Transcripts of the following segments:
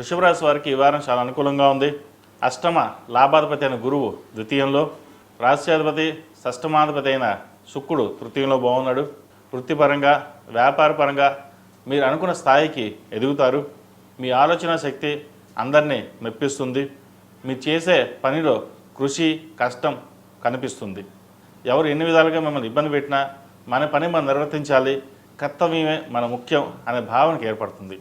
వృషభ రాశి వారికి ఈ వారం చాలా అనుకూలంగా ఉంది. అష్టమ లాభాధిపతి అయిన గురువు ద్వితీయంలో, రాష్ట్రాధిపతి షష్టమాధిపతి అయిన శుక్రుడు తృతీయంలో బాగున్నాడు. వృత్తిపరంగా వ్యాపారపరంగా మీరు అనుకున్న స్థాయికి ఎదుగుతారు. మీ ఆలోచన శక్తి అందరినీ మెప్పిస్తుంది. మీరు చేసే పనిలో కృషి కష్టం కనిపిస్తుంది. ఎవరు ఎన్ని విధాలుగా మిమ్మల్ని ఇబ్బంది పెట్టినా మన పని మనం నిర్వర్తించాలి, కర్తవ్యమే మన ముఖ్యం అనే భావనకు ఏర్పడుతుంది.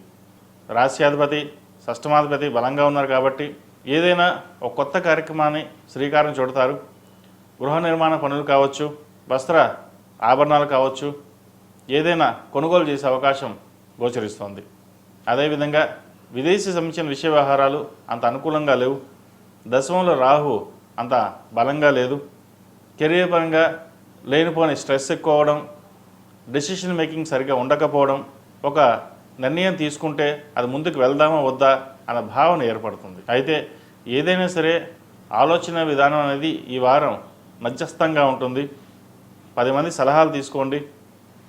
రాష్ట్రాధిపతి షష్టమాధిపతి బలంగా ఉన్నారు కాబట్టి ఏదైనా ఒక కొత్త కార్యక్రమాన్ని శ్రీకారం చుడతారు. గృహ నిర్మాణ పనులు కావచ్చు, వస్త్ర ఆభరణాలు కావచ్చు, ఏదైనా కొనుగోలు చేసే అవకాశం గోచరిస్తోంది. అదేవిధంగా విదేశీ సంబంధించిన విషయ వ్యవహారాలు అంత అనుకూలంగా లేవు. దశమంలో రాహు అంత బలంగా లేదు. కెరీర్ పరంగా లేనిపోని స్ట్రెస్ ఎక్కువ అవడం, డెసిషన్ మేకింగ్ సరిగ్గా ఉండకపోవడం, ఒక నిర్ణయం తీసుకుంటే అది ముందుకు వెళ్దామా వద్దా అన్న భావన ఏర్పడుతుంది. అయితే ఏదైనా సరే ఆలోచన విధానం అనేది ఈ వారం మధ్యస్థంగా ఉంటుంది. 10 మంది సలహాలు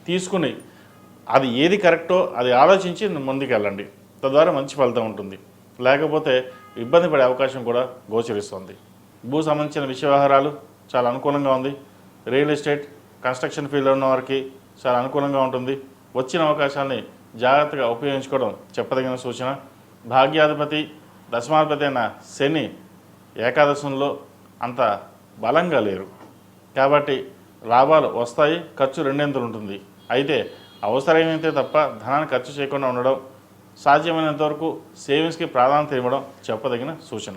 తీసుకుని అది ఏది కరెక్టో అది ఆలోచించి ముందుకు వెళ్ళండి. తద్వారా మంచి ఫలితం ఉంటుంది. లేకపోతే ఇబ్బంది పడే అవకాశం కూడా గోచరిస్తుంది. భూ సంబంధించిన విషయ వ్యవహారాలు చాలా అనుకూలంగా ఉంది. రియల్ ఎస్టేట్ కన్స్ట్రక్షన్ ఫీల్డ్లో ఉన్న వారికి చాలా అనుకూలంగా ఉంటుంది. వచ్చిన అవకాశాన్ని జాగ్రత్తగా ఉపయోగించుకోవడం చెప్పదగిన సూచన. భాగ్యాధిపతి దశమాధిపతి అయిన శని ఏకాదశంలో అంత బలంగా లేరు కాబట్టి లాభాలు వస్తాయి, ఖర్చు రెండింతలు ఉంటుంది. అయితే అవసరమైతే తప్ప ధనాన్ని ఖర్చు చేయకుండా ఉండడం, సాధ్యమైనంత వరకు సేవింగ్స్కి ప్రాధాన్యత ఇవ్వడం చెప్పదగిన సూచన.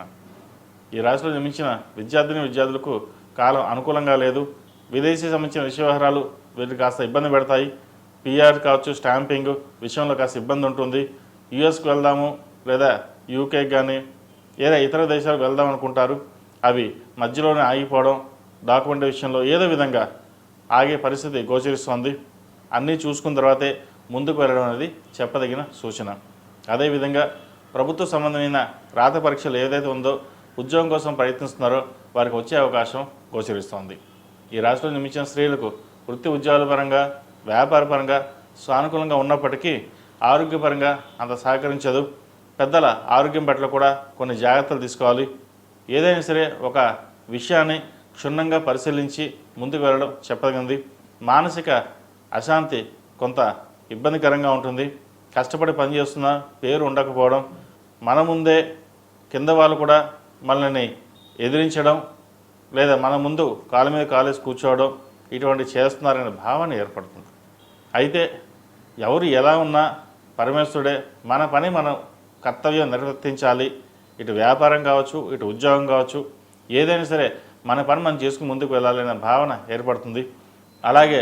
ఈ రాశిలో జన్మించిన విద్యార్థులకు కాలం అనుకూలంగా లేదు. విదేశీ సంబంధించిన విషయ వ్యవహారాలు వీటికి కాస్త ఇబ్బంది పెడతాయి. పిఆర్ కావచ్చు, స్టాంపింగ్ విషయంలో కాస్త ఇబ్బంది ఉంటుంది. యుఎస్కి వెళ్దాము లేదా యూకేకి కానీ ఏదో ఇతర దేశాలకు వెళ్దాం అనుకుంటారు. అవి మధ్యలోనే ఆగిపోవడం, డాక్యుమెంట్ విషయంలో ఏదో విధంగా ఆగే పరిస్థితి గోచరిస్తోంది. అన్నీ చూసుకున్న తర్వాతే ముందుకు వెళ్ళడం అనేది చెప్పదగిన సూచన. అదేవిధంగా ప్రభుత్వ సంబంధమైన రాత పరీక్షలు ఏదైతే ఉందో ఉద్యోగం కోసం ప్రయత్నిస్తున్నారో వారికి వచ్చే అవకాశం గోచరిస్తోంది. ఈ రాష్ట్రంలో జన్మించిన స్త్రీలకు వృత్తి ఉద్యోగాల పరంగా వ్యాపారపరంగా సానుకూలంగా ఉన్నప్పటికీ ఆరోగ్యపరంగా అంత సహకరించదు. పెద్దల ఆరోగ్యం పట్ల కూడా కొన్ని జాగ్రత్తలు తీసుకోవాలి. ఏదైనా సరే ఒక విషయాన్ని క్షుణ్ణంగా పరిశీలించి ముందుకు వెళ్ళడం చెప్పదగింది. మానసిక అశాంతి కొంత ఇబ్బందికరంగా ఉంటుంది. కష్టపడి పనిచేస్తున్న పేరు ఉండకపోవడం, మన ముందే కింద వాళ్ళు కూడా మనల్ని ఎదిరించడం లేదా మన ముందు కాలు మీద కాలేసి కూర్చోవడం ఇటువంటి చేస్తున్నారనే భావన ఏర్పడుతుంది. అయితే ఎవరు ఎలా ఉన్నా పరమేశ్వరుడే, మన పని మనం కర్తవ్యం నిర్వర్తించాలి. ఇటు వ్యాపారం కావచ్చు, ఇటు ఉద్యోగం కావచ్చు, ఏదైనా సరే మన పని మనం చేసుకుని ముందుకు వెళ్ళాలనే భావన ఏర్పడుతుంది. అలాగే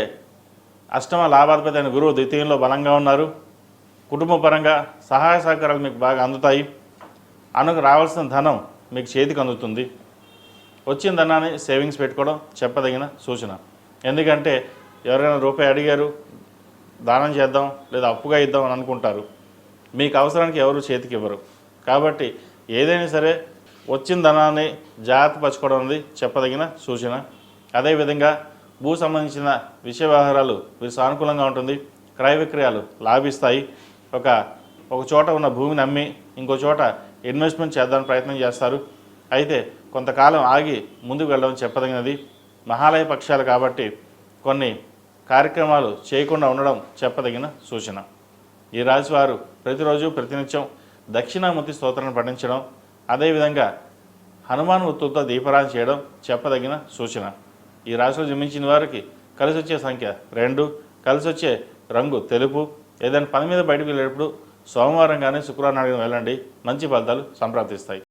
అష్టమ లాభాధిపతి అయిన గురువు ద్వితీయంలో బలంగా ఉన్నారు. కుటుంబ పరంగా సహాయ సహకారాలు మీకు బాగా అందుతాయి. రావాల్సిన ధనం మీకు చేతికి అందుతుంది. వచ్చిన ధనాన్ని సేవింగ్స్ పెట్టుకోవడం చెప్పదగిన సూచన. ఎందుకంటే ఎవరైనా రూపాయి అడిగారు, దానం చేద్దాం లేదా అప్పుగా ఇద్దాం అని అనుకుంటారు. మీకు అవసరానికి ఎవరు చేతికి ఇవ్వరు. కాబట్టి ఏదైనా సరే వచ్చిన ధనాన్ని జాగ్రత్త పరచుకోవడం అనేది చెప్పదగిన సూచన. అదేవిధంగా భూ సంబంధించిన విషయ వ్యవహారాలు వీరు సానుకూలంగా ఉంటుంది. క్రయ విక్రయాలు లాభిస్తాయి. ఒక చోట ఉన్న భూమిని అమ్మి ఇంకో చోట ఇన్వెస్ట్మెంట్ చేద్దామని ప్రయత్నం చేస్తారు. అయితే కొంతకాలం ఆగి ముందుకు వెళ్ళడం చెప్పదగినది. మహాలయ పక్షాలు కాబట్టి కొన్ని కార్యక్రమాలు చేయకుండా ఉండడం చెప్పదగిన సూచన. ఈ రాశి వారు ప్రతిరోజు ప్రతినిత్యం దక్షిణామూర్తి స్తోత్రాన్ని పఠించడం, అదేవిధంగా హనుమాన్ ఒత్తులతో దీపారాధన చేయడం చెప్పదగిన సూచన. ఈ రాశిలో జన్మించిన వారికి కలిసి వచ్చే సంఖ్య 2, కలిసి వచ్చే రంగు తెలుపు. ఏదైనా పని మీద బయటకు వెళ్ళేటప్పుడు సోమవారం కానీ శుక్రవారం నాడు వెళ్ళండి, మంచి ఫలితాలు సంప్రాప్తిస్తాయి.